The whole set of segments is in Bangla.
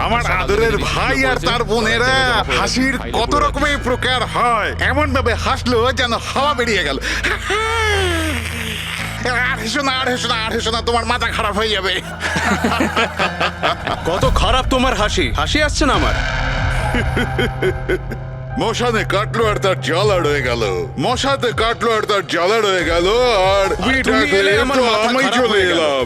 আমার আদরের ভাই আর তার বোনেরা হাসির কত রকমের প্রকার হয়, এমন ভাবে হাসলো যেন হাওয়া বেরিয়ে গেল। আর হেসো না, আর হেসো না, আর হেসো না, তোমার মাথা খারাপ হয়ে যাবে। কত খারাপ তোমার হাসি, হাসি আসছে না আমার। মশানে কাটলো আর তার জ্বালা রয়ে গেল, মশাতে কাটলো আর তার জ্বালা রয়ে গেল, আর তুমি এলে আমার মাথা আমি খারাপ চলে হয়ে গেল। এলাম।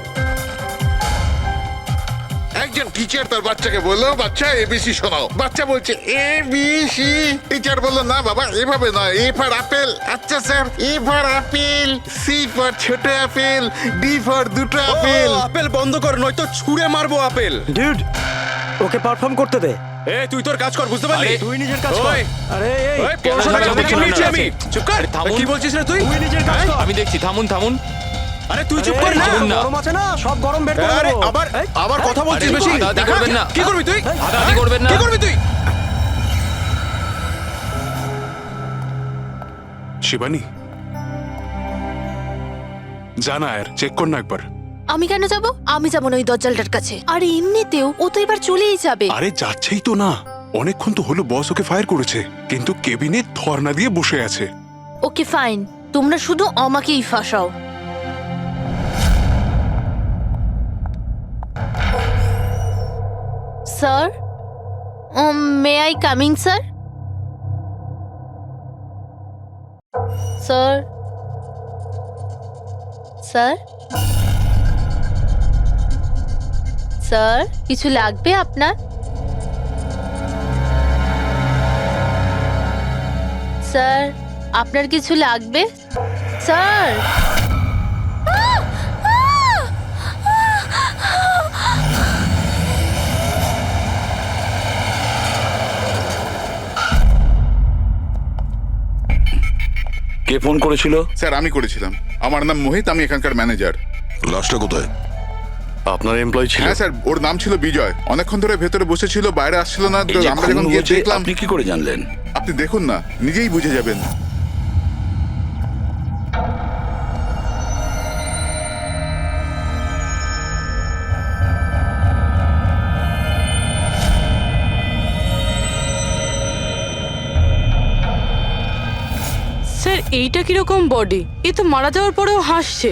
একজন টিচার তার বাচ্চাকে বললো, বাচ্চা এবিসি শোনাও। বাচ্চা বলছে এবিসি। টিচার বললো, না বাবা এভাবে নয়, এ ফর আপেল। আচ্ছা sir, A for apple, C for ছোট আপেল, ডি ফর দুটো আপেল। আপেল বন্ধ কর, নয়তো ছুঁড়ে মারবো আপেল। ডিউড, ওকে পারফর্ম করতে দে। এ তুই তোর কাজ কর, বুঝতে পারলি? তুই নিজের কাজ কর। ওই, আরে এই ওই, 500 টাকা কেন বিক্রি নিয়েছি আমি। চুপ কর। থামুন। কি বলছিস রে তুই? তুই নিজের কাজ কর। আমি দেখছি, থামুন থামুন। আরে তুই চুপ কর না। থামুন না। গরম আছে না, সব গরম বের করে আরে দেবো। আবার এই, আবার কথা বলছিস আরে, বেশি। হাতাহাতি দেখা, করবেন না। কি করবি তুই? হাতাহাতি করবেন না। কি করবি তুই? শিবানী, জানা আর চেক কর না একবার। আমি কেন যাব? আমি যাব না ওই দজ্জালটার কাছে। আর এমনিতেও ও তো এবার চলেই যাবে। আরে যাচ্ছেই তো না, অনেকক্ষণ তো হলো বস ওকে ফায়ার করেছে, কিন্তু কেবিনে ধর্ণা দিয়ে বসে আছে। ওকে ফাইন, তোমরা শুধু আমাকেই ফাঁসাও। Sir, may I coming sir? Sir, sir, sir, কিছু লাগবে আপনার? স্যার, আপনার কিছু লাগবে? স্যার, কে ফোন করেছিল? স্যার আমি করেছিলাম, আমার নাম মোহিত, আমি এখানকার ম্যানেজার। লাশটা কোথায়? আপনার এমপ্লয়ি ছিল? হ্যাঁ স্যার, ওর নাম ছিল বিজয়, অনেকক্ষণ ধরে ভেতরে বসেছিল, বাইরে আসছিল না। তো এই যে আমরা খুন যখন গিয়ে হয়েছে, দেখলাম। আপনি কি করে জানলেন? আপনি দেখুন না, নিজেই বুঝে যাবেন। স্যার, এইটা কিরকম বডি? এ তো মারা যাওয়ার পরেও হাসছে।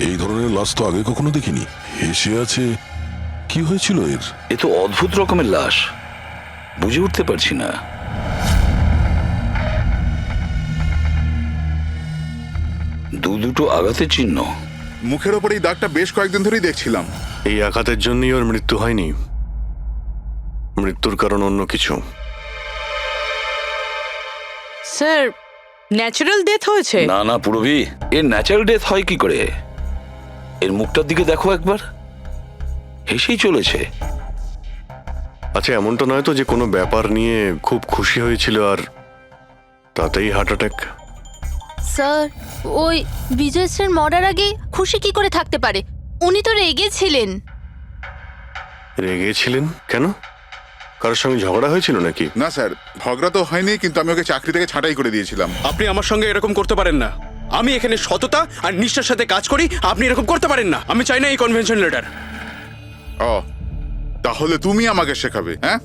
এই ধরনের লাশ তো আগে কখনো দেখিনি। হেসে আছে, কি হয়েছিল এর? এ তো অদ্ভুত রকমের লাশ, বুঝে উঠতে পারছি না। দুটো আঘাতের চিহ্ন। মুখের ওপর এই দাগটা বেশ কয়েকদিন ধরেই দেখছিলাম। এই আঘাতের জন্যই ওর মৃত্যু হয়নি, মৃত্যুর কারণ অন্য কিছু। স্যার, ন্যাচারাল ডেথ হয়েছে? না না পুরবি, এর ন্যাচারাল ডেথ হয় কি করে? এর মুখটার দিকে দেখো একবার, হেসেই চলেছে। আচ্ছা, এমনটা নয় তো যে কোনো ব্যাপার নিয়ে খুব খুশি হয়েছিল আর তাতেই হার্ট অ্যাটাক? স্যার, ওই বিজয় স্যার মরার আগে খুশি কি করে থাকতে পারে? উনি তো রেগেছিলেন। রেগেছিলেন কেন? কারোর সঙ্গে ঝগড়া হয়েছিল নাকি? না স্যার, ঝগড়া তো হয়নি, কিন্তু আমি ওকে চাকরি থেকে ছাঁটাই করে দিয়েছিলাম। আপনি আমার সঙ্গে এরকম করতে পারেন না। আমি এখানে সততা আর নিষ্ঠার সাথে কাজ করি, আপনি এরকম করতে পারেন না। আমি চাই না এই কনভেনশন লেটার। ও, তাহলে তুমি আমাকে শেখাবে? হ্যাঁ,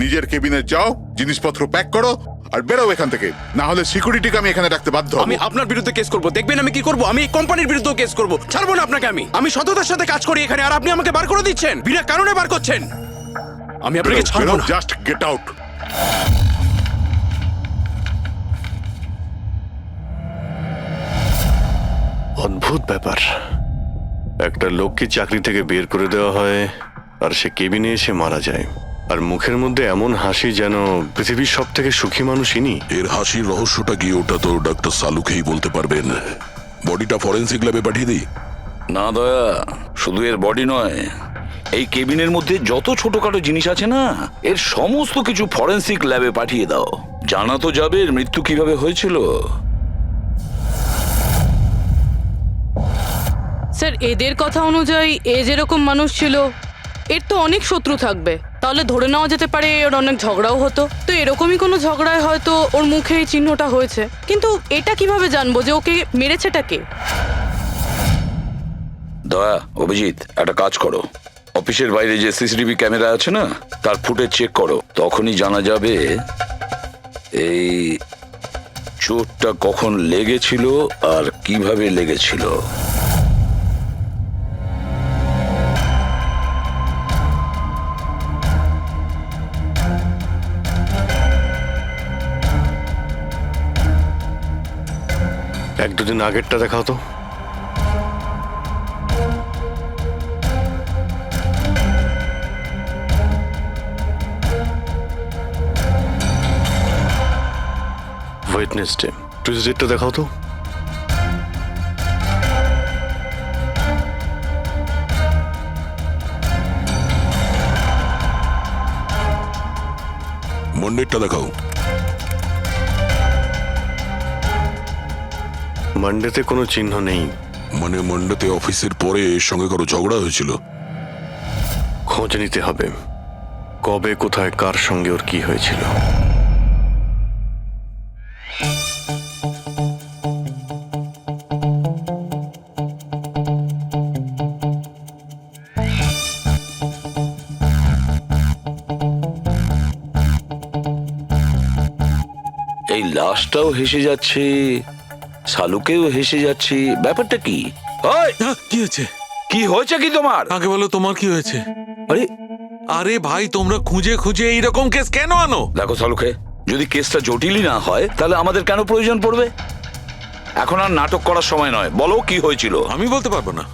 নিজের কেবিনে যাও, জিনিসপত্র প্যাক করো আর বেরো এখান থেকে, না হলে সিকিউরিটিকে আমি এখানে রাখতে বাধ্য হব। আমি আপনার বিরুদ্ধে কেস করব, দেখবেন আমি কি করব। আমি এই কোম্পানির বিরুদ্ধেও কেস করব। ছাড়বো না আপনাকে। আমি সততার সাথে কাজ করি এখানে, আর আপনি আমাকে বার করে দিচ্ছেন, বিনা কারণে বার করছেন। আমি আপনাকে ছাড়বো না। Just get out. অদ্ভুত ব্যাপার, একটা লোককে চাকরি থেকে বের করে দেওয়া হয় আর সে কেবিনে এসে মারা যায়, আর মুখের মধ্যে এমন হাসি যেন পৃথিবীর সব থেকে সুখী মানুষ ইনি। এর হাসির রহস্যটা কি, ওটা তো ডাক্তার সালুকেই বলতে পারবেন। বডিটা ফরেন্সিক ল্যাবে পাঠিয়ে দিই? না দয়া, শুধু এর বডি নয়, এই কেবিনের মধ্যে যত ছোটখাটো জিনিস আছে না, এর সমস্ত কিছু ফরেন্সিক ল্যাবে পাঠিয়ে দাও। জানা তো যাবে এর মৃত্যু কিভাবে হয়েছিল। স্যার, এদের কথা অনুযায়ী এ যেরকম মানুষ ছিল, এর তো অনেক শত্রু থাকবে। তাহলে ধরে নেওয়া যেতে পারে ওর অনেক ঝগড়াও হতো। তো এরকমই কোনো ঝগড়ায় হয়তো ওর মুখে এই চিহ্নটা হয়েছে। কিন্তু এটা কিভাবে জানবো যে ওকে মেরেছেটা কে? দয়া, অভিজিৎ, একটা কাজ করো, অফিসের বাইরে যে সিসিটিভি ক্যামেরা আছে না, তার ফুটেজ চেক করো। তখনই জানা যাবে এই চোটটা কখন লেগেছিল আর কিভাবে লেগেছিল। এক দুদিন আগেরটা দেখাও তো। ওয়েডনেসডে, টুইসডেটা দেখাও তো। মন্ডেরটা দেখাও। মানডেতে কোনো চিহ্ন নেই। মানে মন্ডেতে অফিসের পরে এর সঙ্গে কারো ঝগড়া হয়েছিল? খোঁজ নিতে হবে, কবে কোথায় কার সঙ্গে ওর কি হয়েছিল। এই লাশটাও হেসে যাচ্ছে, শালুকেও হেসে যাচ্ছে, ব্যাপারটা কি? ওই, কি হয়েছে? কি হয়েছে কি তোমার? আগে বলো তোমার কি হয়েছে? আরে আরে ভাই, তোমরা খুঁজে খুঁজে এইরকম কেস কেন আনো? দেখো শালুকে, যদি কেসটা জটিলই না হয় তাহলে আমাদের কেন প্রয়োজন পড়বে? এখন আর নাটক করার সময় নয়, বলো কি হয়েছিল। আমি বলতে পারবো না।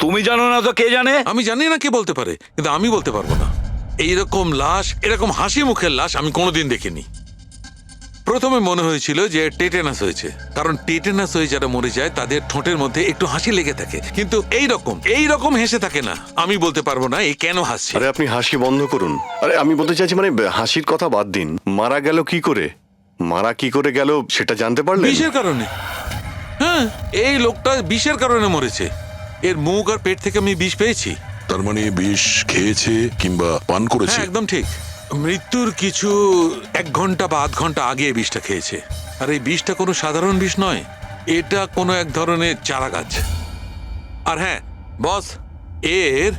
তুমি জানো না তো কে জানে? আমি জানি না কে বলতে পারে, কিন্তু আমি বলতে পারবো না। এইরকম লাশ, এরকম হাসি মুখের লাশ আমি কোনোদিন দেখিনি। প্রথমে মনে হয়েছিল যে টেটেনাস হয়েছে, কারণ টেটেনাস হয়ে যারা মরে যায় তাদের ঠোঁটের মধ্যে একটু হাসি লেগে থাকে, কিন্তু এইরকম হেসে থাকে না। আমি বলতে পারবো না এই কেন হাসছে। আরে আপনি হাসি বন্ধ করুন। আরে আমি বলতে চাইছি, মানে হাসির কথা বাদ দিন, মারা গেল কি করে, মারা কি করে গেল সেটা জানতে পারলেন? বিষের কারণে। হ্যাঁ, এই লোকটা বিষের কারণে মরেছে। এর মুখ আর পেট থেকে আমি বিষ পেয়েছি। তার মানে বিষ খেয়েছে কিংবা পান করেছে? হ্যাঁ, একদম ঠিক। মৃত্যুর কিছু 1 ঘন্টা বা আধ ঘন্টা আগে এই বিষটা খেয়েছে। আর এই বিষটা কোনো সাধারণ বিষ নয়, এটা কোনো এক ধরনের চারা গাছ। আর হ্যাঁ বস, এর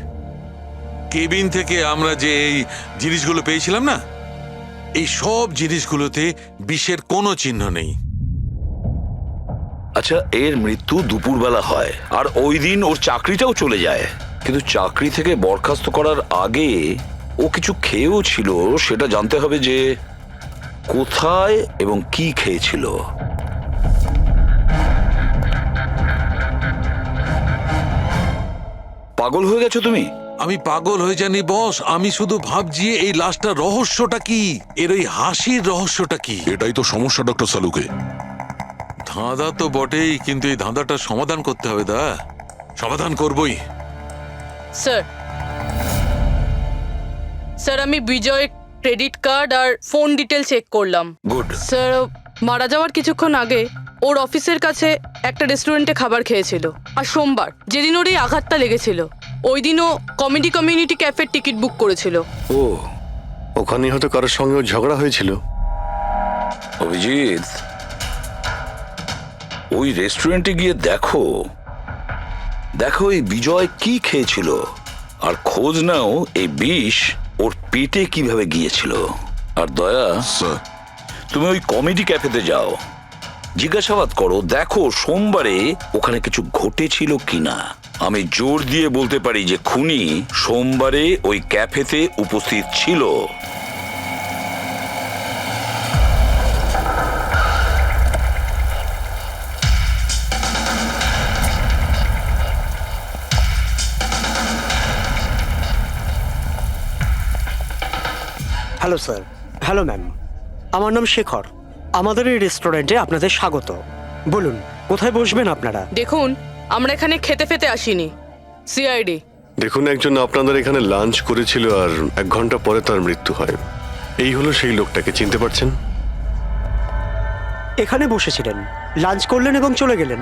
কেবিন থেকে আমরা যে এই জিনিসগুলো পেয়েছিলাম না, এই সব জিনিসগুলোতে বিষের কোনো চিহ্ন নেই। আচ্ছা, এর মৃত্যু দুপুরবেলা হয় আর ওই দিন ওর চাকরিটাও চলে যায়, কিন্তু চাকরি থেকে বরখাস্ত করার আগে ও কিছু খেয়েও ছিল। সেটা জানতে হবে যে কোথায় এবং কি খেয়েছিল। পাগল হয়ে গেছো তুমি? আমি পাগল হয়ে জানি বস, আমি শুধু ভাবছি এই লাশটার রহস্যটা কি, এর ওই হাসির রহস্যটা কি। এটাই তো সমস্যা ডক্টর সালুকে। ধাঁধা তো বটেই, কিন্তু এই ধাঁধাটার সমাধান করতে হবে। সমাধান করবই। স্যার, স্যার আমি বিজয়ের ক্রেডিট কার্ড আর ফোন ডিটেল চেক করলাম। গুড। স্যার, মারা যাওয়ার কিছুক্ষণ আগে ওর অফিসের কাছে একটা রেস্টুরেন্টে খাবার খেয়েছিল। আর সোমবার, যেদিন ওর এই আঘাতটা লেগেছিল, ওই দিনও কমেডি কমিউনিটি ক্যাফের টিকিট বুক করেছিল। ও, ওখানে হয়তো কারোর সঙ্গে ওর ঝগড়া হয়েছিল। অভিজিৎ, ওই রেস্টুরেন্টে গিয়ে দেখো এই বিজয় কি খেয়েছিল, আর খোঁজ নাও এই বিষ ওর পেটে কিভাবে গিয়েছিল। আর দয়া, স্যার, তুমি ওই কমেডি ক্যাফেতে যাও, জিজ্ঞাসাবাদ করো, দেখো সোমবারে ওখানে কিছু ঘটেছিল কিনা। আমি জোর দিয়ে বলতে পারি যে খুনি সোমবারে ওই ক্যাফেতে উপস্থিত ছিল। Hello sir. হ্যালো ম্যাম, আমার নাম শেখর। আমাদের এই রেস্টুরেন্টে আপনাদের স্বাগত। বলুন কোথায় বসবেন আপনারা? দেখুন, আমরা এখানে খেতে ফেতে আসিনি, সিআইডি। দেখুন, একজন আপনাদের এখানে লাঞ্চ করেছিল আর 1 ঘন্টা পরে তার মৃত্যু হয়। এই হলো সেই লোকটাকে, চিনতে পারছেন? এখানে বসেছিলেন, লাঞ্চ করলেন এবং চলে গেলেন।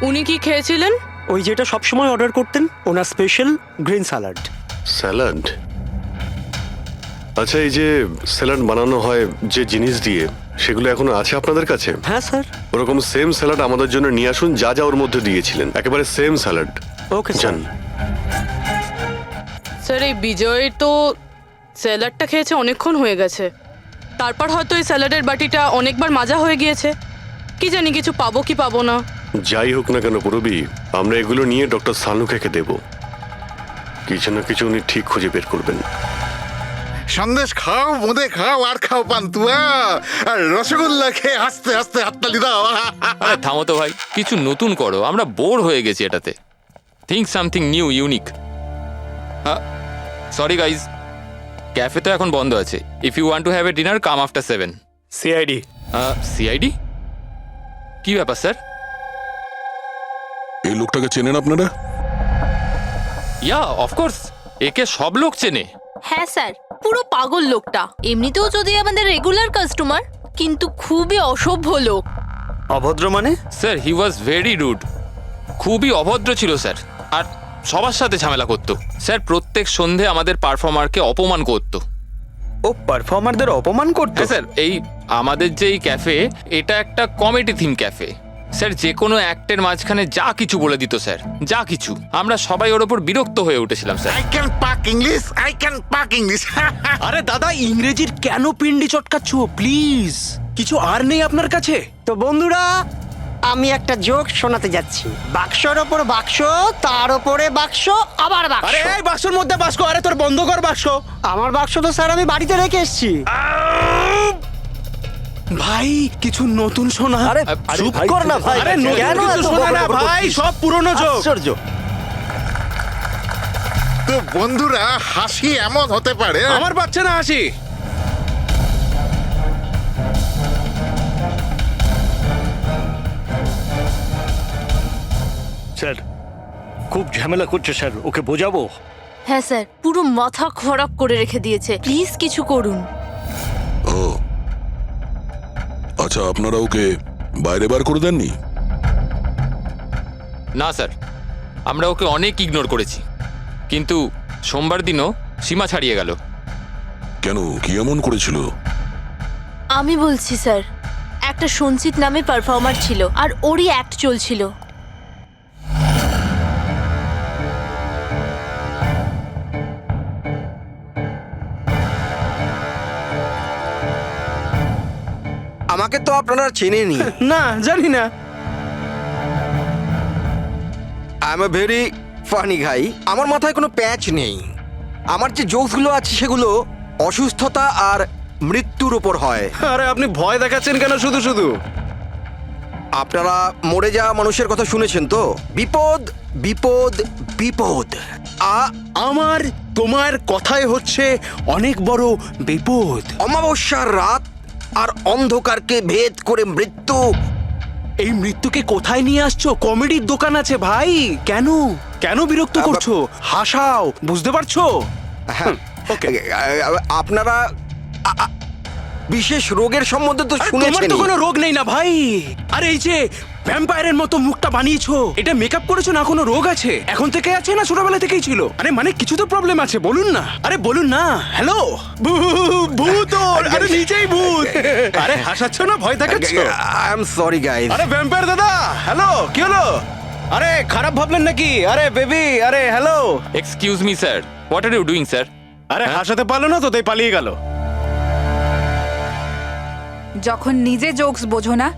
উনি কি খেয়েছিলেন? ওই যেটা সবসময় অর্ডার করতেন, ওনার স্পেশাল গ্রিন স্যালাড। স্যালাড? আচ্ছা, এই যে স্যালাড বানানো হয় যে জিনিস দিয়ে, সেগুলো এখনো আছে আপনাদের কাছে? হ্যাঁ স্যার। ওরকম সেম স্যালাড আমাদের জন্য নিয়ে আসুন, যা যা ওর মধ্যে দিয়েছিলেন, একেবারে সেম স্যালাড। ওকে জান। স্যার। স্যার এই বিজয় তো স্যালাডটা খেয়েছে অনেকক্ষণ হয়ে গেছে, তারপর হয়তো এই স্যালাডের বাটিটা অনেকবার মাজা হয়ে গিয়েছে। কি জানি কিছু পাবো কি পাবো না। যাই হোক না কেন পুরবি, আমরা এগুলো নিয়ে ডক্টর সালুকে দেব। কিছু না কিছু উনি ঠিক খুঁজে বের করবেন। সন্দেশ খাও, বোঁদে খাও, আর খাও পান্তুয়া, আর রসগোল্লা খেয়ে হাসতে হাসতে হাততালি দাও। আরে থামো তো ভাই, কিছু নতুন করো, আমরা বোর হয়ে গেছি এটাতে। Think something new, unique. Sorry guys, cafe তো এখন বন্ধ আছে। If you want to have a dinner, come after 7। CID. CID? কি ব্যাপার স্যার? এই লোকটাকে চেনেন আপনারা? ইয়া অফকোর্স, একে সব লোক চেনে। হ্যাঁ স্যার, পুরো পাগল লোকটা। এমনিতেও যদি আমাদের রেগুলার কাস্টমার, কিন্তু খুবই অসভ্য লোক। অভদ্র মানে? Sir he was very rude, খুবই অভদ্র ছিল স্যার। আর সবার সাথে ঝামেলা করতো স্যার। প্রত্যেক সন্ধে আমাদের পারফর্মারকে অপমান করতো। ও পারফর্মারদের অপমান করতো? হ্যাঁ স্যার, এই আমাদের যে এই ক্যাফে, এটা একটা কমেডি থিম ক্যাফে স্যার। যে কোনো অ্যাক্টের মাঝখানে যা কিছু বলে দিত স্যার, যা কিছু। আমরা সবাই ওর ওপর বিরক্ত হয়ে উঠেছিলাম স্যার। আই ক্যান পাক ইংলিশ, আই ক্যান পাক ইংলিশ। আরে দাদা, ইংরেজির কেন পিন্ডি চটকাচ্ছ? প্লিজ, কিছু আর নেই আপনার কাছে? তো বন্ধুরা, আমি একটা জোক শোনাতে যাচ্ছি। বাক্সর ওপর বাক্স, তার ওপরে বাক্স, আবার বাক্স। আরে এই বাক্সর মধ্যে বাক্স, আরে তোর বন্ধ কর বাক্স। আমার বাক্স তো স্যার আমি বাড়িতে রেখে এসেছি। ভাই কিছু নতুন শোনা। আরে চুপ কর না ভাই। আরে নতুন কেন কিছু এত শোনা না বকবক ভাই, করছিস? সব পুরনো জোক। আশ্চর্য। তো বন্ধুরা, হাসি এমন হতে পারে। আমার বাচ্চা না হাসি। স্যার খুব ঝামেলা করছে স্যার, ওকে বোঝাবো? হ্যাঁ স্যার, পুরো মাথা খারাপ করে রেখে দিয়েছে। প্লিজ কিছু করুন। ও আচ্ছা, আপনারা ওকে বাইরে বার করে দেননি? না স্যার, আমরা ওকে অনেক ইগনোর করেছি, কিন্তু সোমবার দিনও সীমা ছাড়িয়ে গেল। কেন, কি এমন করেছিল? আমি বলছি স্যার, একটা সঞ্চিত নামে পারফর্মার ছিল, আর ওরই অ্যাক্ট চলছিল। আমাকে তো আপনারা চেনেনি। না, জানি না। I am a very funny guy. আমার মাথায় কোনো প্যাচ নেই। আমার যে জোকসগুলো আছে সেগুলো অসুস্থতা আর মৃত্যুর উপর হয়। আরে আপনি ভয় দেখাচ্ছেন কেন শুধু শুধু? আপনারা মরে যাওয়া মানুষের কথা শুনেছেন তো? বিপদ বিপদ বিপদ। আমার তোমার কথাই হচ্ছে অনেক বড় বিপদ। অমাবস্যার রাত আর অন্ধকারকে ভেদ করে মৃত্যু। এই মৃত্যুকে কোথায় নিয়ে আসছো? কমেডির দোকান আছে ভাই। কেন কেন বিরক্ত করছো? হাসাও, বুঝতে পারছো? হ্যাঁ, ওকে। আপনারা বিশেষ রোগের সম্বন্ধে তো তোমার শুনেছেন। তো কোনো রোগ নেই না ভাই। আরে এই যে ভ্যাম্পায়ারের মতো মুখটা বানিয়েছো, এটা মেকআপ করেছো না? কোনো রোগ আছে? এখন থেকে আছে না ছোটবেলা থেকেই ছিল? আরে মানে কিছু তো প্রবলেম আছে, বলুন না। আরে বলুন না। হ্যালো, ভূত! আরে নিজেই ভূত। আরে হাসাচ্ছ না, ভয় দেখাচ্ছ? I am sorry guys. আরে ভ্যাম্পায়ার দাদা, হ্যালো, কি হলো? আরে খারাপ ভাবলেন নাকি? আরে বেবি, আরে hello. Excuse me sir, what are you doing sir? আরে হাসাতে পারলো না তো, তাই পালিয়ে গেল। যখন নিজে জোকস বোঝো না,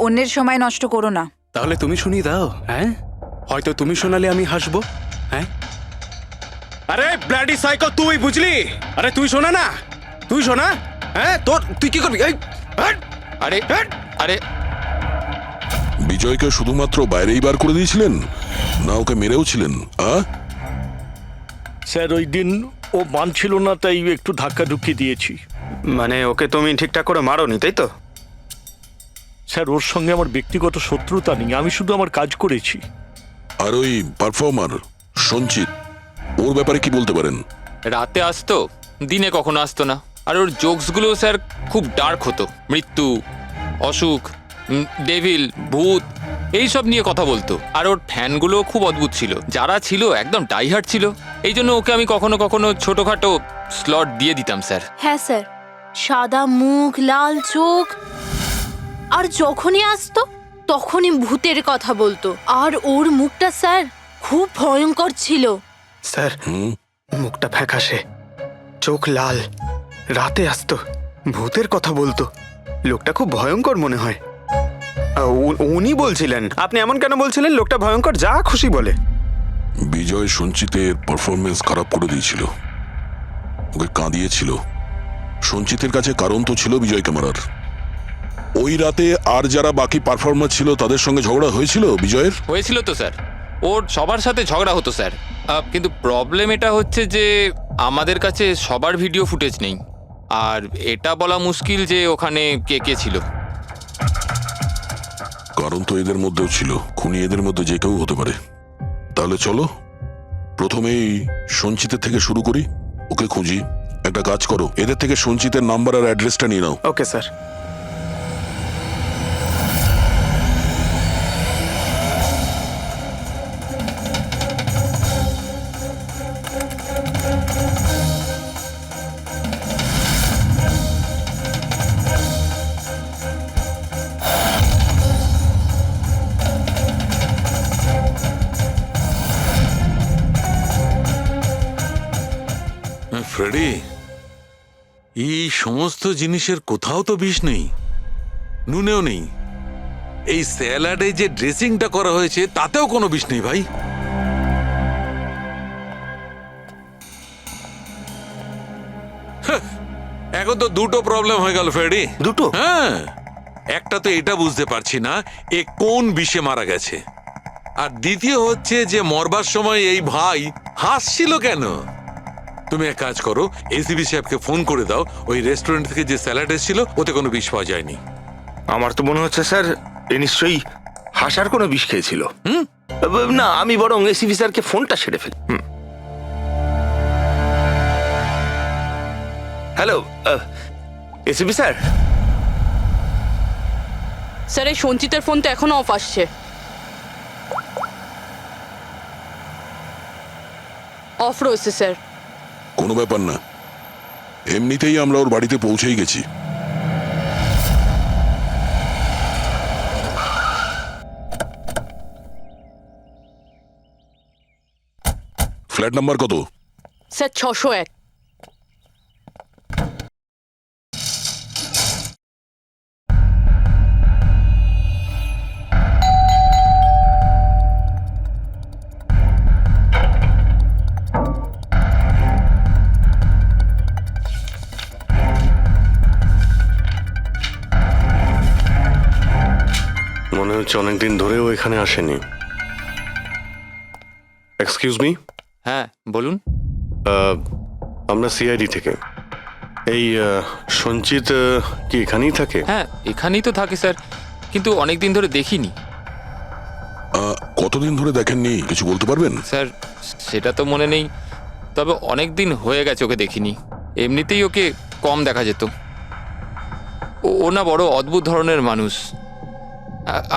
অন্যের সময় নষ্ট করো না। তাহলে তুমি শুনিয়ে দাও। হ্যাঁ, হয়তো তুমি শোনালে আমি হাসবো। হ্যাঁ, আরে ব্লাডি সাইকো, তুই বুঝলি? আরে তুই শোনা না, তুই শোনা। হ্যাঁ, তোর তুই কি করবি? এই, হাট! আরে আরে বিজয়কে শুধুমাত্র বাইরেই বার করে দিয়েছিলেন, না ওকে মেরেও ছিলেন? স্যার ওই দিন ও মানছিল না, তাই একটু ধাক্কা ঢুকিয়ে দিয়েছি। মানে ওকে তুমি ঠিকঠাক করে মারোনি, তাই তো? স্যার ওর সঙ্গে আমার ব্যক্তিগত শত্রুতা নেই, আমি শুধু আমার কাজ করেছি। আর ওই পারফর্মার সঞ্চিত, ওর ব্যাপারে কি বলতে পারেন? রাতে আসতো, দিনে কখনো আসতো না। আর ওর জোকসগুলো স্যার খুব ডার্ক হতো। মৃত্যু, অসুখ, ডেভিল, ভূত, এইসব নিয়ে কথা বলতো। আর ওর ফ্যানগুলো খুব অদ্ভুত ছিল, যারা ছিল একদম ডাইহার্ট ছিল। এই জন্য ওকে আমি কখনো কখনো ছোটখাটো স্লট দিয়ে দিতাম স্যার। হ্যাঁ স্যার, সাদা মুখ, লাল চোখ, আর যখনই আসতো তখনই ভূতের কথা বলতো। আর ওর মুখটা স্যার খুব ভয়ঙ্কর ছিল। স্যার মুখটা ফ্যাকাশে, চোখ লাল, রাতে আসতো, ভূতের কথা বলতো। লোকটা খুব ভয়ঙ্কর মনে হয়। উনি বলছিলেন, আপনি এমন কেন বলছিলেন? লোকটা ভয়ঙ্কর, যা খুশি বলে। বিজয় সঞ্চিতের পারফরমেন্স খারাপ করে দিয়েছিল, ওকে কাঁদিয়েছিল। সঞ্চিতের কাছে কারণ তো ছিল বিজয়কে মারার। ওই রাতে আর যারা বাকি পারফর্মার ছিল তাদের সঙ্গে ঝগড়া হয়েছিল বিজয়ের। হয়েছিল তো স্যার, ওর সবার সাথে ঝগড়া হতো স্যার। কিন্তু প্রবলেম এটা হচ্ছে যে আমাদের কাছে সবার ভিডিও ফুটেজ নেই, আর এটা বলা মুশকিল যে ওখানে কে কে ছিল। কারণ তো এদের মধ্যেও ছিল, খুনি এদের মধ্যে যে কেউ হতে পারে। তাহলে চলো প্রথমেই সঞ্চিতের থেকে শুরু করি, ওকে খুঁজি। একটা কাজ করো, এদের থেকে সঞ্চিতের নাম্বার আর অ্যাড্রেসটা নিয়ে নাও। Okay sir. ফ্রেডি, এই সমস্ত জিনিসের কোথাও তো বিষ নেই, নুনেও নেই। এই স্যালাডে যে ড্রেসিংটা করা হয়েছে তাতেও কোনো বিষ নেই ভাই। এখন তো দুটো প্রবলেম হয়ে গেল ফ্রেডি। দুটো? হ্যাঁ, একটা তো এটা বুঝতে পারছি না এ কোন বিষে মারা গেছে, আর দ্বিতীয় হচ্ছে যে মরবার সময় এই ভাই হাসছিল কেন। তুমি এক কাজ করো, এসিবি সাহেবকে ফোন করে দাও, ওই রেস্টুরেন্ট থেকে যে স্যালাড এসেছিল ওতে কোনো বিষ পাওয়া যায়নি। আমার তো মনে হচ্ছে স্যার এ নিশ্চয়ই হাসার কোনো বিষ খেয়েছিল। না, আমি বরং এসিবি স্যারকে ফোনটা সেরে ফেলি। Hello ACB sir. স্যার এই সঞ্চিতের ফোন তো এখনো অফ আসছে। অফ রয়েছে স্যার। কোনো ব্যাপার না, এমনিতেই আমরা ওর বাড়িতে পৌঁছেই গেছি। ফ্ল্যাট নাম্বার কত? স্যার 601। মনে হচ্ছে অনেকদিন ধরেও এখানে আসেনি। Excuse me. হ্যাঁ বলুন। আমরা সিআইডি থেকে। এই সঞ্চিত কি এখানেই থাকে? হ্যাঁ এখানেই তো থাকে স্যার, কিন্তু অনেক দিন ধরে দেখিনি। কতদিন ধরে দেখেননি কিছু বলতে পারবেন? স্যার সেটা তো মনে নেই, তবে অনেক দিন হয়ে গেছে ওকে দেখিনি। এমনিতেই ওকে কম দেখা যেত। ও না বড় অদ্ভুত ধরনের মানুষ,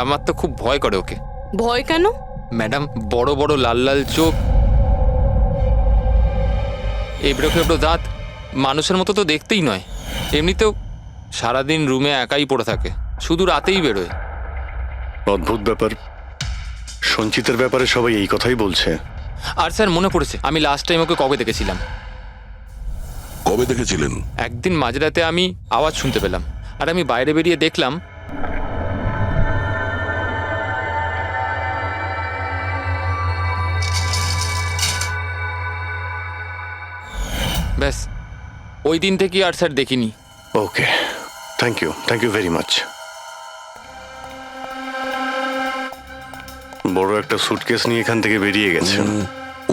আমার তো খুব ভয় করে ওকে। ভয় কেন? ম্যাডাম, বড় বড় লাল লাল চোখ, এবড়ো খেবড়ো দাঁত, মানুষের মতো তো দেখতেই নয়। এমনিতেও সারাদিন রুমে একাই পড়ে থাকে, শুধু রাতেই বেরোয়। অদ্ভুত ব্যাপার। সঞ্চিতের ব্যাপারে সবাই এই কথাই বলছে। আর স্যার মনে পড়েছে, আমি লাস্ট টাইম ওকে কবে দেখেছিলাম। কবে দেখেছিলেন? একদিন মাঝরাতে আমি আওয়াজ শুনতে পেলাম, আর আমি বাইরে বেরিয়ে দেখলাম ব্যাস। ওই দিন থেকে আর স্যার দেখিনি। ওকে, থ্যাংক ইউ ভেরি মাচ। বড় একটা সুটকেস নিয়ে এখান থেকে বেরিয়ে গেছে।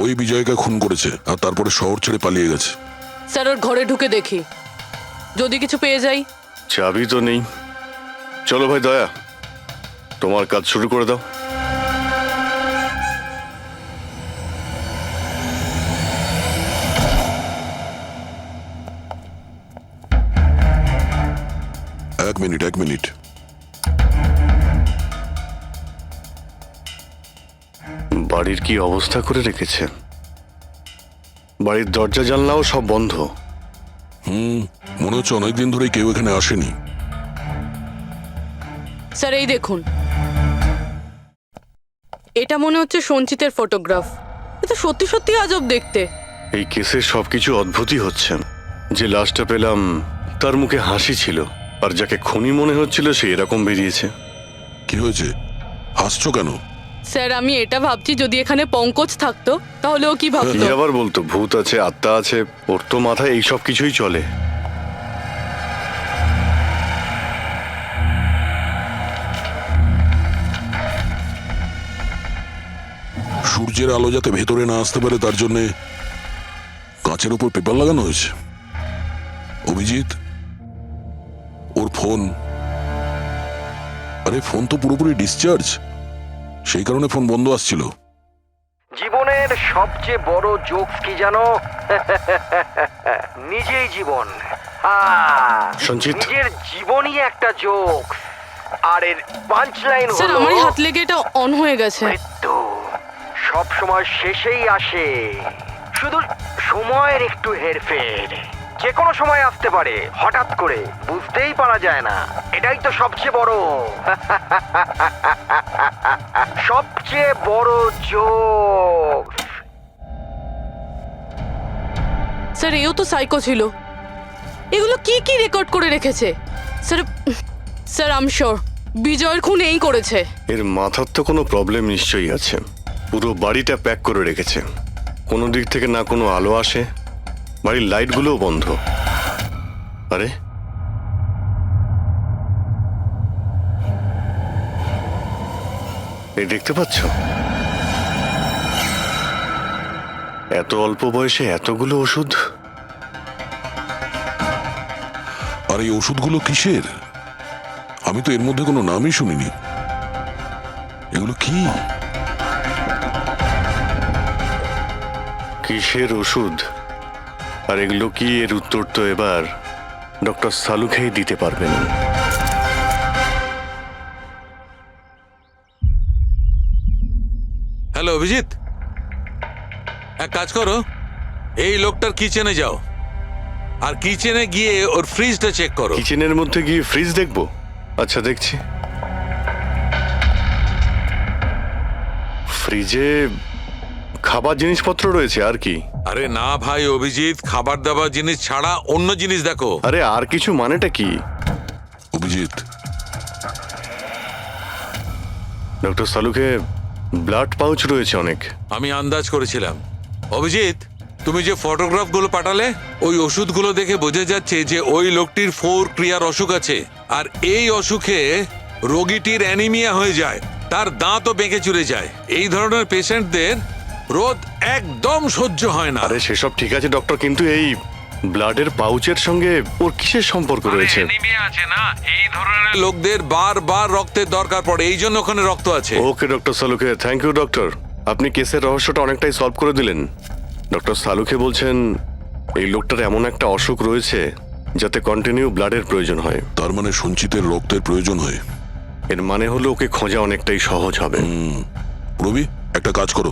ওই বিজয়কে খুন করেছে আর তারপরে শহর ছেড়ে পালিয়ে গেছে। স্যার ওর ঘরে ঢুকে দেখি, যদি কিছু পেয়ে যাই। চাবি তো নেই। চলো ভাই দয়া, তোমার কাজ শুরু করে দাও। এক মিনিট। বাড়ির কি অবস্থা করে রেখেছে। বাড়ির দরজা জানলাও সব বন্ধ। মনে হচ্ছে অনেকদিন ধরে কেউ এখানে আসেনি। স্যার এই দেখুন, এটা মনে হচ্ছে সঞ্চিতের ফটোগ্রাফ। এটা সত্যি সত্যি আজব দেখতে। এই কেসে সবকিছু অদ্ভুতই হচ্ছে। যে লাশটা পেলাম তার মুখে হাসি ছিল, আর যাকে খুনি মনে হচ্ছিল সে এরকম বেরিয়েছে। কি হয়েছে, হাসছো কেন? স্যার আমি এটা ভাবছি যদি এখানে পঙ্কজ থাকতো তাহলে ও কি ভাবতো। কি আবার বলতো, ভূত আছে, আত্মা আছে, ওর তো মাথায় এই সব কিছুই চলে। সূর্যের আলো যাতে ভেতরে না আসতে পারে তার জন্য কাঁচের উপর পেপার লাগানো হয়েছে। অভিজিৎ, ওর ফোন, আরে ফোন তো পুরোপুরি ডিসচার্জ, সেই কারণে ফোন বন্ধ আসছিল। জীবনের সবচেয়ে বড় জোকস কি জানো? নিজেই জীবন। সঞ্চিত, নিজের জীবনই একটা জোকস, আর এর পাঞ্চ লাইন স্যার হলো আমারই হাত লেগে এটা অন হয়ে গেছে। মৃত্যু সব সময় শেষেই আসে, শুধু সময়ের একটু হেরফের। যে কোনো সময় আসতে পারে, হঠাৎ করে, বুঝতেই পারা যায় না। এটাই তো সবচেয়ে বড় সবচেয়ে বড় জোক। স্যার এও তো সাইকো ছিল। এগুলো কি কি রেকর্ড করে রেখেছে? Sir sir I am sure বিজয়ের খুন এই করেছে। এর মাথার তো কোনো প্রবলেম নিশ্চয়ই আছে। পুরো বাড়িটা প্যাক করে রেখেছে, কোনো দিক থেকে না কোনো আলো আসে, বাড়ির লাইটগুলোও বন্ধ। আরে এই দেখতে পাচ্ছ, এত অল্প বয়সে এতগুলো ওষুধ। আর এই ওষুধগুলো কিসের? আমি তো এর মধ্যে কোনো নামই শুনিনি। এগুলো কি? কিসের ওষুধ আর এগুলো কি, এর উত্তর তো এবার ডক্টর সালুখেই দিতে পারবেন। হ্যালো অভিজিৎ, এক কাজ করো, এই লোকটার কিচেনে যাও, আর কিচেনে গিয়ে ওর ফ্রিজটা চেক করো। কিচেনের মধ্যে গিয়ে ফ্রিজ দেখবো? আচ্ছা দেখছি। ফ্রিজে খাবার জিনিসপত্র রয়েছে, আর কি? আরে না ভাই অভিজিৎ, খাবার দাবার জিনিস ছাড়া অন্য জিনিস দেখো। আরে আর কিছু মানেটা কি? অভিজিৎ, ডক্টর সালুকে ব্লাড পাউচ রয়েছে অনেক। আমি আন্দাজ করেছিলাম। অভিজিৎ, তুমি যে ফটোগ্রাফগুলো পাঠালে, ওই ওষুধগুলো দেখে বোঝা যাচ্ছে যে ওই লোকটির 4 ক্রিয়ার অসুখ আছে, আর এই অসুখে রোগীটির অ্যানিমিয়া হয়ে যায়, তার দাঁতও বেঁকে চুরে যায়। এই ধরনের পেশেন্টদের রোদ একদম সহ্য হয় না। আরে সেসব ঠিক আছে ডক্টর, কিন্তু এই ব্লাডের পাউচের সঙ্গে ওর কিসের সম্পর্ক রয়েছে? অ্যানিমিয়া আছে না, এই ধরনের লোকদের বারবার রক্তের দরকার পড়ে, এই জন্য ওখানে রক্ত আছে। ওকে ডক্টর সালুকে, থ্যাংক ইউ ডক্টর, আপনি কেসের রহস্যটা অনেকটাই সলভ করে দিলেন। ডক্টর সালুকে বলছেন এই লোকটার এমন একটা অসুখ রয়েছে যাতে কন্টিনিউ ব্লাডের প্রয়োজন হয়। তার মানে সঞ্চিতের রক্তের প্রয়োজন হয়। এর মানে হলো ওকে খোঁজা অনেকটাই সহজ হবে। রবি, একটা কাজ করো,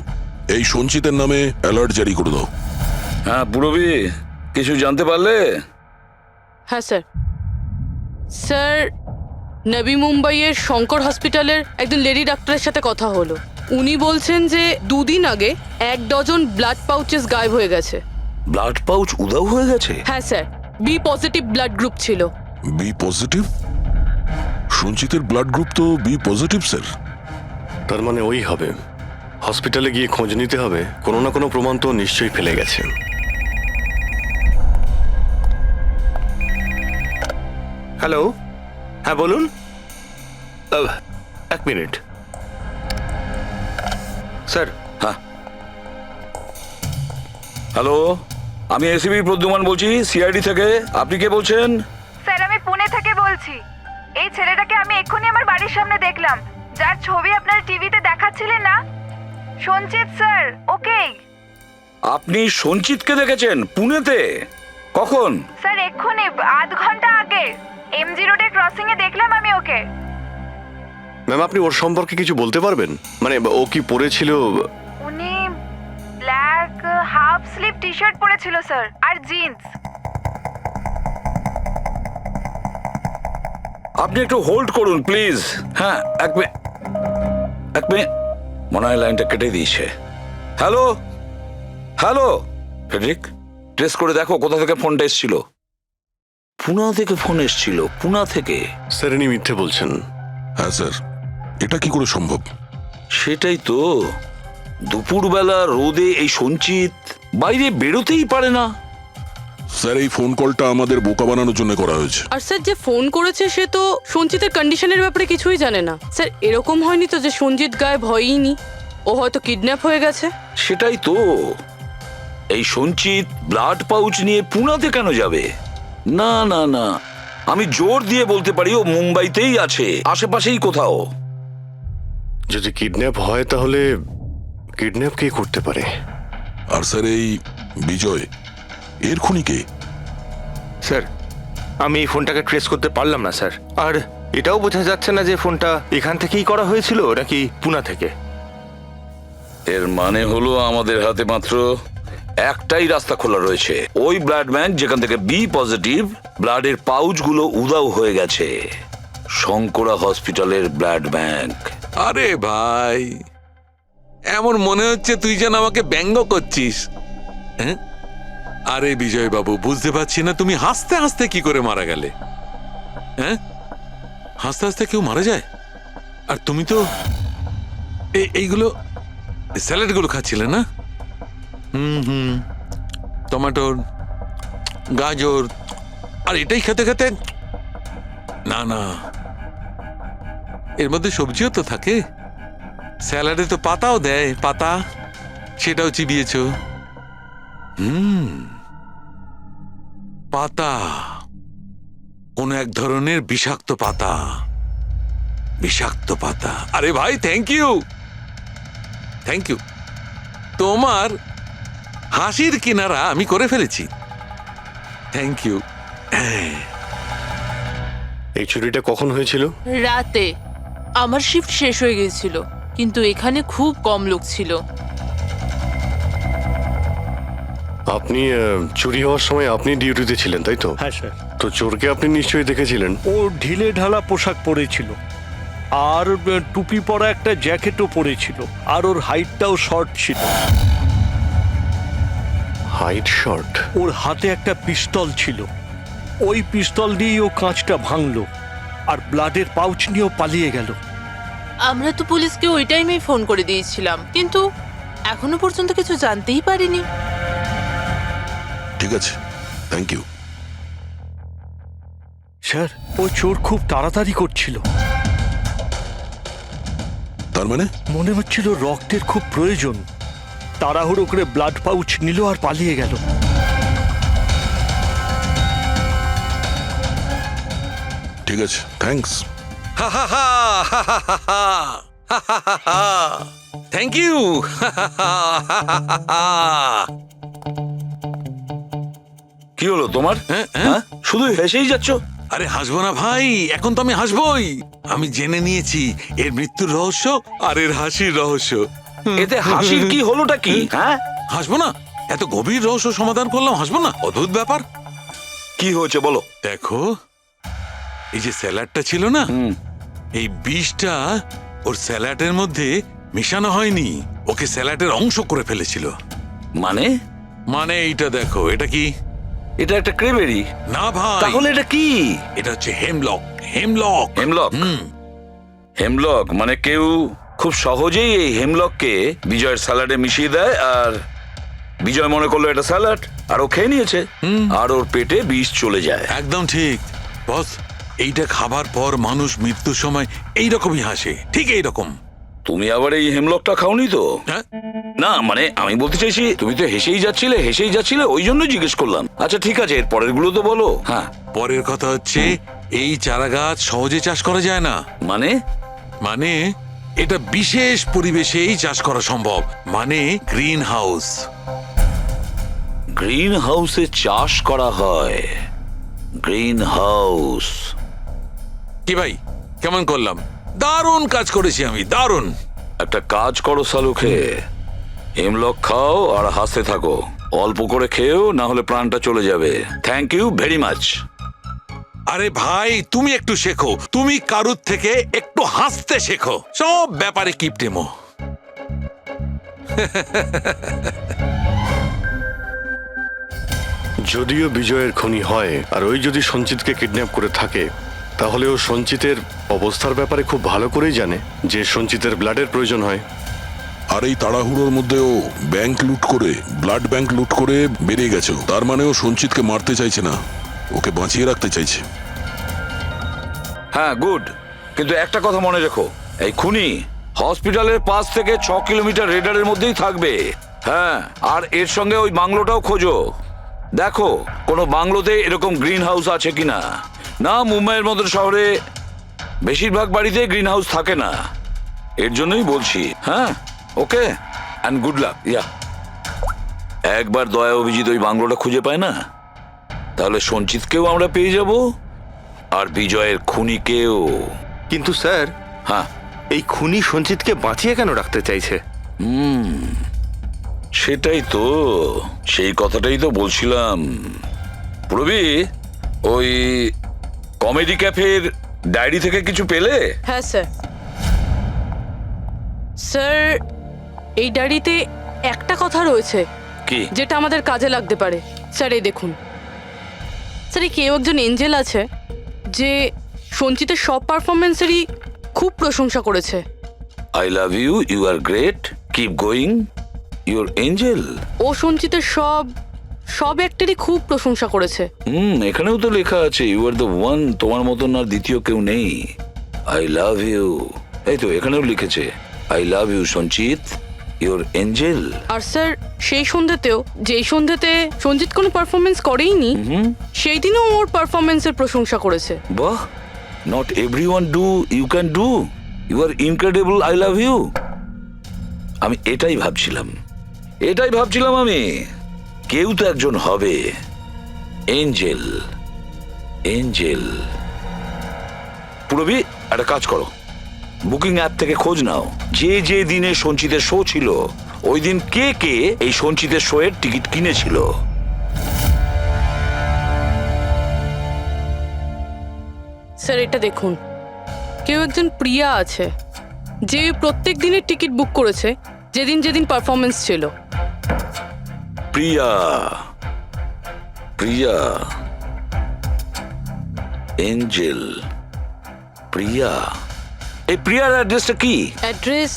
এই সঞ্চিতের নামে অ্যালার্ট জারি করে দাও। হ্যাঁ পুরবি, কিছু জানতে পারলে? হ্যাঁ স্যার। স্যার নবী মুম্বাইয়ের শঙ্কর হসপিটালের একজন লেডি ডাক্তারের সাথে কথা হলো। উনি বলছেন যে 2 দিন আগে 1 ডজন ব্লাড পাউচেস গায়েব হয়ে গেছে। ব্লাড পাউচ উধাও হয়ে গেছে? হ্যাঁ sir, B positive blood group ছিল। B positive? সঞ্চিতের ব্লাড গ্রুপ তো বি পজিটিভ স্যার। তার মানে ওই হবে। হসপিটালে গিয়ে খোঁজ নিতে হবে, কোনো না কোনো প্রমাণ তো নিশ্চয়ই ফেলে গেছে। হ্যালো, হ্যাঁ বলুন। 1 মিনিট স্যার। হ্যাঁ হ্যালো, আমি এসিবি প্রদ্যুমান বলছি, সিআইডি থেকে। আপনি কে বলছেন? স্যার আমি পুনে থেকে বলছি। এই ছেলেটাকে আমি এক্ষুনি আমার বাড়ির সামনে দেখলাম, যার ছবি আপনার টিভিতে দেখাচ্ছিলেন না, সঞ্চিত স্যার। ওকে আপনি সঞ্চিতকে দেখেছেন পুনেতে? কখন? স্যার এক্ষুনি 1/2 ঘন্টা আগে এমজি রোডের ক্রসিং এ দেখলাম আমি ওকে। ম্যাম আপনি ওর সম্পর্কে কিছু বলতে পারবেন? মানে ও কি পরেছিল? উনি black half sleeve T shirt পরেছিল স্যার, আর জিন্স। আপনি একটু হোল্ড করুন প্লিজ। হ্যাঁ এক মিনিট। মনে হয় লাইনটা কেটে দিয়েছে। হ্যালো হ্যালো ফ্রেডরিক, ট্রেস করে দেখো কোথা থেকে ফোনটা এসেছিল। পুনা থেকে ফোন এসেছিল, পুনা থেকে। স্যার ইনি মিথ্যে বলছেন। হ্যাঁ স্যার, এটা কি করে সম্ভব? সেটাই তো, দুপুরবেলা রোদে এই সঞ্চিত বাইরে বেরোতেই পারে না। স্যার এই ফোন কলটা আমাদের বোকা বানানোর জন্য করা হয়েছে। আর স্যার যে ফোন করেছে সে তো সঞ্জিতের কন্ডিশনের ব্যাপারে কিছুই জানে না। স্যার এরকম হয়নি তো যে সঞ্জিত গায়েব হয়ইনি, ও হয়তো কিডন্যাপ হয়ে গেছে? সেটাই তো, এই সঞ্চিত ব্লাড পাউচ নিয়ে পুনাতে কেন যাবে? না না না, আমি জোর দিয়ে বলতে পারি ও মুম্বাইতেই আছে, আশেপাশেই কোথাও। যদি কিডন্যাপ হয় তাহলে কিডন্যাপ কে করতে পারে? আর স্যার এই বিজয়, এর খুনি কে? স্যার আমি এই ফোনটাকে ট্রেস করতে পারলাম না স্যার, আর এটাও বোঝা যাচ্ছে না যে ফোনটা এখান থেকেই করা হয়েছিল নাকি পুনা থেকে। এর মানে হলো আমাদের হাতে মাত্র একটাই রাস্তা খোলা রয়েছে, ওই ব্লাড ব্যাংক যেখান থেকে বি পজিটিভ ব্লাডের পাউচগুলো উধাও হয়ে গেছে, শঙ্করা হসপিটালের ব্লাড ব্যাংক। আরে ভাই, এমন মনে হচ্ছে তুই যেন আমাকে ব্যঙ্গ করছিস। হ্যাঁ? আরে বিজয় বাবু, বুঝতে পারছি না তুমি হাসতে হাসতে কি করে মারা গেলে। হ্যাঁ, হাসতে হাসতে কেউ মারা যায়? আর তুমি তো এইগুলো স্যালাড গুলো খাচ্ছিলে না? টমেটোর, গাজর, আর এটাই খেতে খেতে। না না, এর মধ্যে সবজিও তো থাকে, স্যালাডে তো পাতাও দেয়, পাতা, সেটাও চিবিয়েছ। পাতা, কোন এক ধরনের বিষাক্ত পাতা, বিষাক্ত পাতা। আরে ভাই, থ্যাংক ইউ, থ্যাংক ইউ। তোমার হাসির কিনারা আমি করে ফেলেছি, থ্যাংক ইউ। এই চুরিটা কখন হয়েছিল? রাতে। আমার শিফট শেষ হয়ে গিয়েছিল, কিন্তু এখানে খুব কম লোক ছিল। আপনি চুরি হওয়ার সময় আপনি ডিউটিতে ছিলেন, তাই তো? হ্যাঁ স্যার। তো চোরকে আপনি নিশ্চয়ই দেখেছিলেন। ও ঢিলে ঢালা পোশাক পরেছিল, আর টুপি পরা একটা জ্যাকেটও পরেছিল, আর ওর হাইটটাও শর্ট ছিল। Height short? ওর হাতে একটা পিস্তল ছিল, ওই পিস্তল দিয়েই ও কাঁচটা ভাঙলো, আর ব্লাডের পাউচ নিয়েও পালিয়ে গেল। আমরা তো পুলিশকে ওই টাইমেই ফোন করে দিয়েছিলাম, কিন্তু এখনো পর্যন্ত কিছু জানতেই পারিনি। ঠিক আছে, থ্যাংক ইউ। স্যার ও চোর খুব তাড়াতাড়ি করছিল, তার মানে? মনে হচ্ছিল রক্তের খুব প্রয়োজন, তাড়াহুড়ো করে ব্লাড পাউচ নিল আর পালিয়ে গেল। ঠিক আছে, থ্যাঙ্কস। Thank you. কি হলো তোমার? হ্যাঁ, শুধু হেসেই যাচ্ছ। আরে হাসবো না ভাই, এখন তো আমি হাসবোই। আমি জেনে নিয়েছি এর মৃত্যুর রহস্য আর এর হাসির রহস্য। এতে হাসির কি হলোটা কি? হ্যাঁ, হাসবো না? এত গভীর রহস্য সমাধান করলাম, হাসবো না? অদ্ভুত ব্যাপার। কি হয়েছে বলো। দেখো, এই যে স্যালাডটা ছিল না, এই বিষটা ওর স্যালাডের মধ্যে মিশানো হয়নি, ওকে স্যালাডের অংশ করে ফেলেছিল। মানে? মানে এইটা দেখো, এটা কি? এটা একটা ক্রেবেরি। না ভাই। তাহলে এটা কি? এটা হচ্ছে হেমলক। হেমলক। হেমলক? হেমলক মানে কেউ খুব সহজেই এই হেমলককে বিজয়ের স্যালাডে মিশিয়ে দেয়, আর বিজয় মনে করলো এটা স্যালাড, আর ও খেয়ে নিয়েছে, আর ওর পেটে বিষ চলে যায়। একদম ঠিক বস। এইটা খাবার পর মানুষ মৃত্যুর সময় এইরকমই হাসে, ঠিক এইরকম। তুমি আবার এই হেমলকটা খাওনি তো? না মানে আমি বলতে চাইছি, তুমি তো হেসেই যাচ্ছিলে, ওই জন্য জিজ্ঞেস করলাম। আচ্ছা ঠিক আছে, এর পরের গুলো তো বলো। হ্যাঁ, পরের কথা হচ্ছে এই চারা গাছ সহজে চাষ করা যায় না। মানে? মানে এটা বিশেষ পরিবেশেই চাষ করা সম্ভব, মানে গ্রিন হাউস। গ্রিন হাউসে চাষ করা হয়? Green house? কি ভাই, কেমন করলাম? দারুণ কাজ করেছি আমি, দারুণ। একটা কাজ করো সালুকে, হেমলক খাও আর হাসতে থাকো। অল্প করে খেয়েও, না হলে প্রাণটা চলে যাবে। Thank you very much. আরে ভাই, তুমি একটু শেখো, তুমি কারুর থেকে একটু হাসতে শেখো। সব ব্যাপারে কিপটেমো। যদিও বিজয়ের খুনি হয় আর ওই যদি সঞ্চিতকে কিডন্যাপ করে থাকে, তাহলে ও সঞ্চিতের অবস্থার ব্যাপারে খুব ভালো করেই জানে যে সঞ্চিতের ব্লাডের প্রয়োজন হয়। আর এই তাড়াহুড়োর মধ্যে ও ব্যাংক লুট করে, ব্লাড ব্যাংক লুট করে বেরিয়ে গেছে। তার মানে ও সঞ্চিতকে মারতে চাইছে না, ওকে বাঁচিয়ে রাখতে চাইছে। হ্যাঁ, গুড। কিন্তু একটা কথা মনে রেখো, এই খুনি হসপিটালের 5 থেকে 6 কিলোমিটার রেডারের মধ্যেই থাকবে। হ্যাঁ, আর এর সঙ্গে ওই বাংলোটাও খোঁজো। দেখো কোনো বাংলোতে এরকম গ্রিন হাউস আছে কিনা। না, মুম্বাইয়ের মতো শহরে বেশিরভাগ বাড়িতে গ্রিন হাউস থাকে না। এর জন্যই বলছি। হ্যাঁ, ওকে, অ্যান্ড গুড লাক। ইয়া, একবার দয়া অভিজিৎ ওই বাংলোটা খুঁজে পায় না, তাহলে সঞ্চিতকেও আমরা পেয়ে যাব, আর বিজয়ের খুনিকেও। কিন্তু স্যার, হ্যাঁ, এই খুনি সঞ্চিতকে বাঁচিয়ে কেন রাখতে চাইছে? সেটাই তো, সেই কথাটাই তো বলছিলাম। প্রবি, ওই কমেডি ক্যাফের ডায়েরি থেকে কিছু পেলে? হ্যাঁ স্যার। স্যার, এই ডায়েরিতে একটা কথা রয়েছে কি? যেটা আমাদের কাজে লাগতে পারে। স্যার, এই দেখুন। স্যার, এই কেউ একজন এঞ্জেল আছে যে সঞ্চিতের সব পারফরমেন্সেরই খুব প্রশংসা করেছে। I love you, you are great, keep going, your angel. ও সঞ্চিতের সব অ্যাক্টেরই খুব প্রশংসা করেছে। এখানেও তো লেখা আছে, ইউ আর দ্য ওয়ান, তোমার মতন আর দ্বিতীয় কেউ নেই। আই লাভ ইউ, এই তো এখানেও লিখেছে, আই লাভ ইউ সঞ্চিত, ইউর এঞ্জেল। আর স্যার, সেই সন্ধ্যেতেও, যেই সন্ধ্যেতে সঞ্জিত কোনো পারফরমেন্স করেইনি, সেই দিনও ওর পারফরমেন্সের প্রশংসা করেছে। বাহ, not everyone do, you can do, you are incredible, I love you. আমি এটাই ভাবছিলাম আমি, কেউ তো একজন হবে এঞ্জেল। পুরবি, একটা কাজ করো, বুকিং অ্যাপ থেকে খোঁজ নাও যে দিনে সঞ্চিতের শো ছিল, ওই দিন কে এই সঞ্চিতের শো এর টিকিট কিনেছিল। স্যার, এটা দেখুন, কেউ একজন প্রিয়া আছে যে প্রত্যেক দিনের টিকিট বুক করেছে যেদিন পারফরমেন্স ছিল। প্রিয়া, এঞ্জেল, প্রিয়া। এই প্রিয়ার অ্যাড্রেসটা কি? অ্যাড্রেস?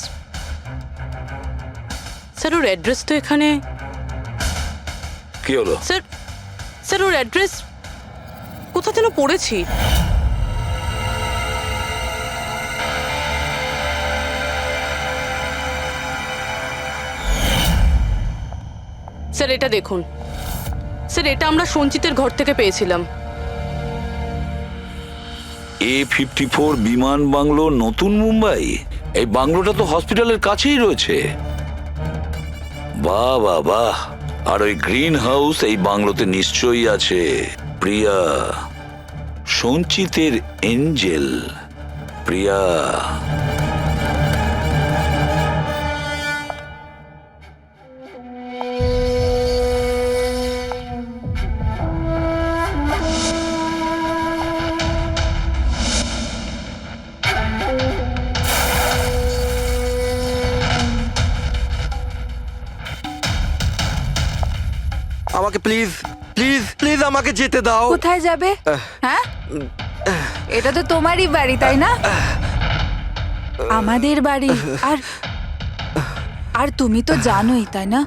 স্যার, ওর অ্যাড্রেস তো এখানে। কি হলো? স্যার, ওর অ্যাড্রেস কোথা যেন পড়েছি। স্যার, এটা দেখুন। স্যার, এটা আমরা সঞ্চিতের ঘর থেকে পেয়েছিলাম। A54 বিমান বাংলো, নতুন মুম্বাই। এই বাংলোটা তো হসপিটালের কাছেই রয়েছে। বাহ বাহ বাহ। আর ওই গ্রিন হাউস এই বাংলোতে নিশ্চয়ই আছে। প্রিয়া, সঞ্চিতের এঞ্জেল, প্রিয়া। আমাকে প্লিজ প্লিজ প্লিজ আমাকে যেতে দাও। কোথায় যাবে? হ্যাঁ, এটা তো তোমারই বাড়ি, তাই না? আমাদের বাড়ি। আর তুমি তো জানোই, তাই না,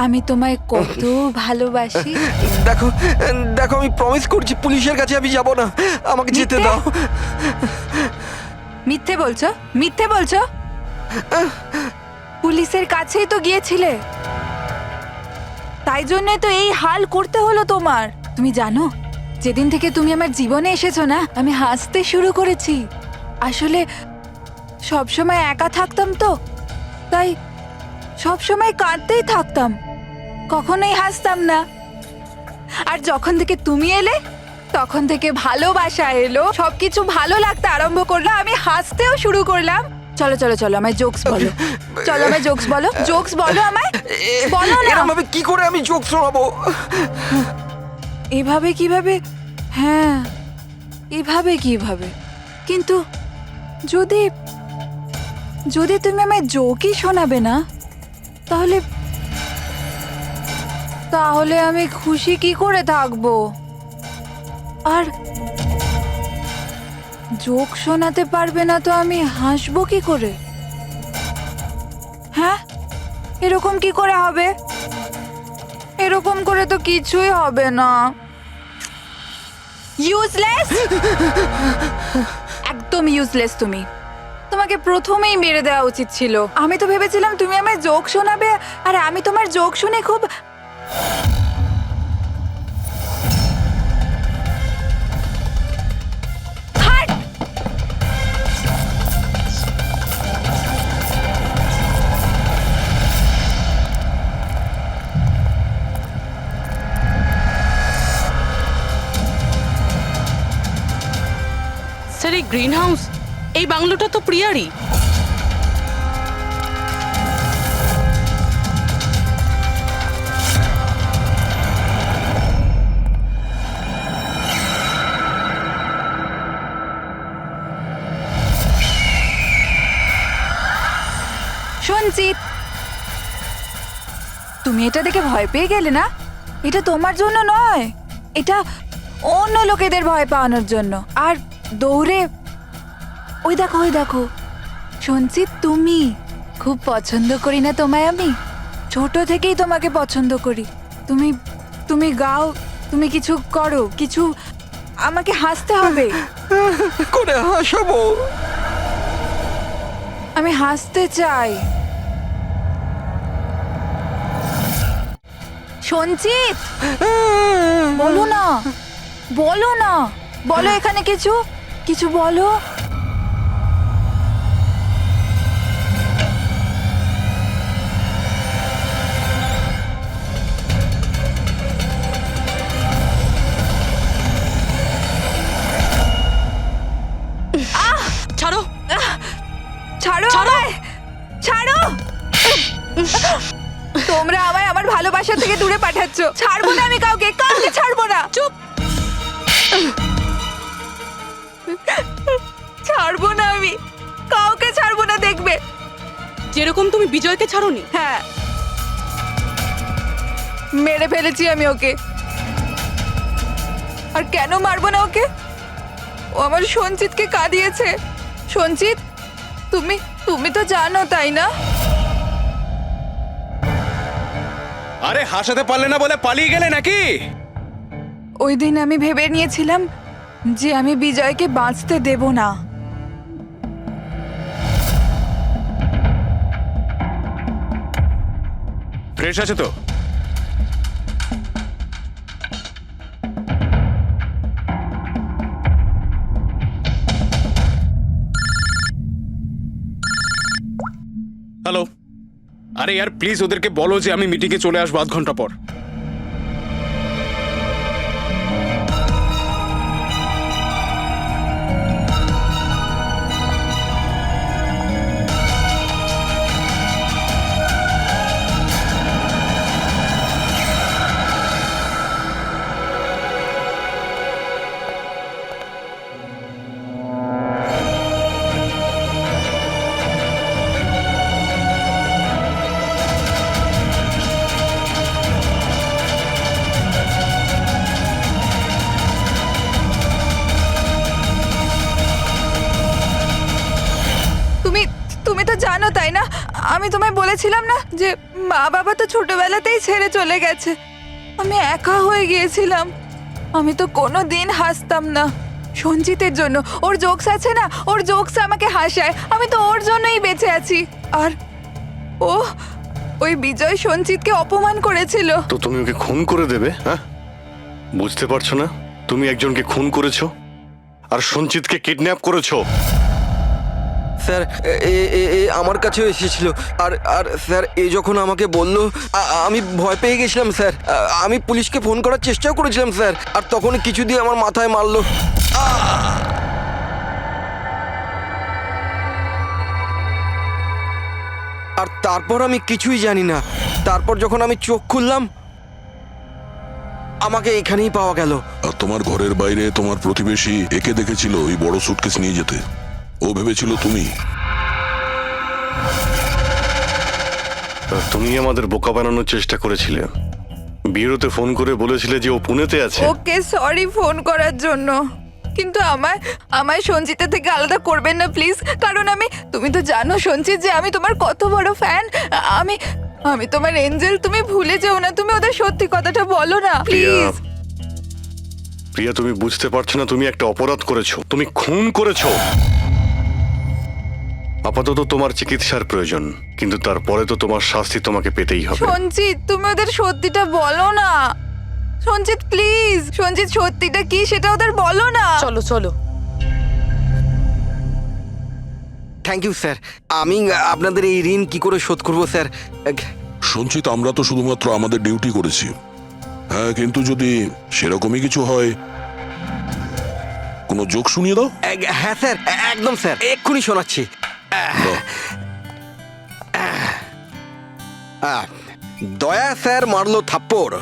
আমি তোমায় কত ভালোবাসি। দেখো দেখো, আমি প্রমিস করছি পুলিশের কাছে আমি যাব না, আমাকে যেতে দাও। মিথ্যে বলছো? পুলিশের কাছেই তো গিয়েছিলে, তাই জন্যই তো এই হাল করতে হলো তোমার। তুমি জানো, যেদিন থেকে তুমি আমার জীবনে এসেছো না, আমি হাসতে শুরু করেছি। আসলে সবসময় একা থাকতাম তো, তাই সবসময় কাঁদতেই থাকতাম, কখনোই হাসতাম না। আর যখন থেকে তুমি এলে, তখন থেকে ভালোবাসা এলো, সবকিছু ভালো লাগতে আরম্ভ করলো, আমি হাসতেও শুরু করলাম। চলো চলো চলো, আমায় জোকস বলো। চলো, আমায় জোকস বলো। জোকস বলো আমায়, বলো না। এরকম কি করে আমি জোক শোনাবো? এভাবে কিভাবে? হ্যাঁ, এভাবে কিভাবে? কিন্তু যদি তুমি আমায় জোকই শোনাবে না, তাহলে তাহলে আমি খুশি কি করে থাকবো? আর জোক শোনাতে পারবে না তো আমি হাসবো কি করে? হ্যাঁ, এরকম কি করে হবে? এরকম করে তো কিছুই হবে না। ইউজলেস, একদম ইউজলেস তুমি। তোমাকে প্রথমেই মেরে দেওয়া উচিত ছিল। আমি তো ভেবেছিলাম তুমি আমায় জোক শোনাবে, আর আমি তোমার জোক শুনে খুব হাট! স্যার, এই গ্রিন হাউস, এই বাংলোটা তো প্রিয়ারই। সঞ্চিত, তুমি এটা দেখে ভয় পেয়ে গেলে না? এটা তোমার জন্য নয়, এটা অন্য লোকেদের ভয় পাওয়ানোর জন্য। আর দৌড়ে ওই দেখো, ওই দেখো সঞ্চিত, তুমি খুব পছন্দ করি না তোমায় আমি? ছোট থেকেই তোমাকে পছন্দ করি। তুমি তুমি গাও, তুমি কিছু করো, কিছু আমাকে হাসতে হবে। করে হাসাবো? আমি হাসতে চাই। সঞ্চিত, বলো না, বলো না, বলো এখানে কিছু কিছু বলো। ছাড়ো, ছাড়ো, আমায় ছাড়ো। তোমরা আমায় আমার ভালোবাসা থেকে দূরে পাঠাচ্ছ। ছাড়বো না আমি কাউকে, কাউকে ছাড়বো না। চুপ। ছাড়বো না আমি কাউকে, ছাড়বো না, দেখবে। যেরকম তুমি বিজয়কে ছাড়োনি। হ্যাঁ, মেরে ফেলেছি আমি ওকে। আর কেন মারবো না ওকে? ও আমার সঞ্চিতকে কাঁদিয়েছে। সঞ্চিত, তুমি তুমি তো জানো, তাই না? আরে হাসাতে পারলে না বলে পালিয়ে গেলে নাকি? ওই দিন আমি ভেবে নিয়েছিলাম যে আমি বিজয়কে বাঁচতে দেব না। ফ্রেশ আছে তো? হ্যালো, আরে यार প্লিজ ওদেরকে বলো যে আমি মিটিংয়ে চলে আসবো আধ ঘন্টা পর। তুমি তো জানো, তাই না? আমি তোমায় বলেছিলাম না যে মা বাবা তো ছোটবেলাতেই ছেড়ে চলে গেছে। আমি একা হয়ে গিয়েছিলাম। আমি তো কোনো দিন হাসতাম না সঞ্জিতের জন্য। ওর জোকস আছে না, ওর জোকস আমাকে হাসায়। আমি তো ওর জন্যই বেঁচে আছি। আর ও ওই বিজয় সঞ্জিতকে অপমান করেছিল। তো তুমি ওকে খুন করে দেবে? হ্যাঁ, বুঝতে পারছো না? তুমি একজনকে খুন করেছো আর সঞ্চিতকে কিডন্যাপ করেছো। স্যার, আমার কাছেও এসেছিল। আর আর স্যার, যখন আমাকে বলল, আমি ভয় পেয়ে গেছিলাম স্যার। আমি পুলিশকে ফোন করার চেষ্টাও করেছিলাম স্যার। আর তখন কিছু দিয়ে আমার মাথায় মারলো। আর তারপর আমি কিছুই জানি না। তারপর যখন আমি চোখ খুললাম, আমাকে এখানেই পাওয়া গেল। আর তোমার ঘরের বাইরে তোমার প্রতিবেশী একে দেখেছিল ওই বড় সুটকেস নিয়ে যেতে। ও ভেবেছিল তুমি। তুমি আমাদের বোকা বানানোর চেষ্টা করেছিলে। বিয়েরোতে ফোন করে বলেছিলে যে ও পুনেতে আছে। ওকে সরি ফোন করার জন্য, কিন্তু আমায় সঞ্চিতা থেকে আলাদা করবেন না প্লিজ, কারণ তুমি তো জানো সঞ্চিত যে আমি তোমার কত বড় ফ্যান। আমি তোমার এঞ্জেল, তুমি ভুলে যেও না, তুমি ওদের সত্যি কথাটা বলো না প্লিজ। প্রিয়া, তুমি বুঝতে পারছো না, তুমি একটা অপরাধ করেছো, তুমি খুন করেছো। আপাতত তোমার চিকিৎসার প্রয়োজন, কিন্তু তারপরে তো তোমার শাস্তি তোমাকে পেতেই হবে। সঞ্চিত, তুমি ওদের সত্যিটা বলো না। সঞ্চিত প্লিজ, সঞ্চিত সত্যিটা কি সেটা ওদের বলো না। চলো চলো। Thank you sir. আমি আপনাদের এই ঋণ কি করে শোধ করব স্যার? সঞ্চিত, আমরা তো শুধুমাত্র আমাদের ডিউটি করেছি। হ্যাঁ, কিন্তু যদি সেরকমই কিছু হয়, কোনো জোক শুনিয়ে দাও। হ্যাঁ স্যার, একদম স্যার, এক্ষুনি শোনাচ্ছি। দয়া স্যার মারলো থাপ্পড়,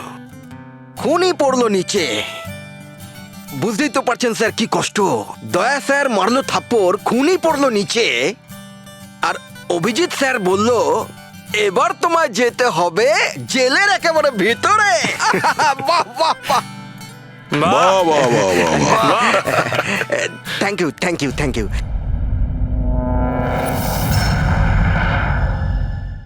খুনি পড়লো নিচে। বুঝতেই তো পারছেন স্যার কি কষ্ট। দয়া স্যার মারলো থাপ্পড়, খুনি পড়লো নিচে, আর অভিজিৎ স্যার বলল এবার তোমায় যেতে হবে জেলের একেবারে ভিতরে। বাহ বাহ বাহ, বাহ বাহ বাহ বাহ বাহ। Thank you thank you thank you.